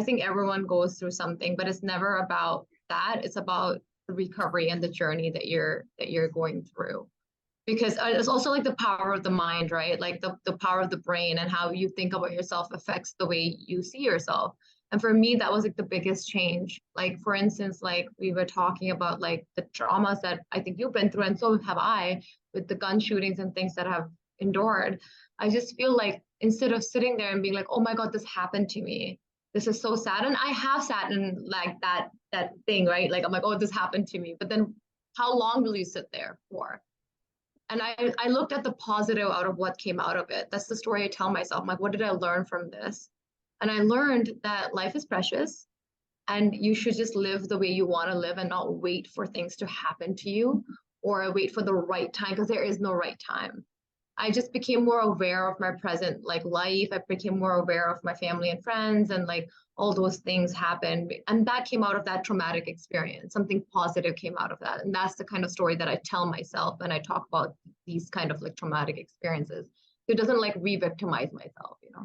think everyone goes through something, but it's never about that. It's about the recovery and the journey that you're going through. Because it's also like the power of the mind, right? Like the power of the brain and how you think about yourself affects the way you see yourself. And for me, that was like the biggest change. Like, for instance, like we were talking about like the traumas that I think you've been through, and so have I, with the gun shootings and things that have endured. I just feel like instead of sitting there and being like, oh my God, this happened to me. This is so sad. And I have sat in like that thing, right? Like I'm like, oh, this happened to me. But then how long will you sit there for? And I looked at the positive out of what came out of it. That's the story I tell myself. I'm like, what did I learn from this? And I learned that life is precious and you should just live the way you want to live and not wait for things to happen to you or wait for the right time because there is no right time. I just became more aware of my present like life. I became more aware of my family and friends and like all those things happened. And that came out of that traumatic experience. Something positive came out of that. And that's the kind of story that I tell myself when I talk about these kind of like traumatic experiences. It doesn't like re-victimize myself, you know?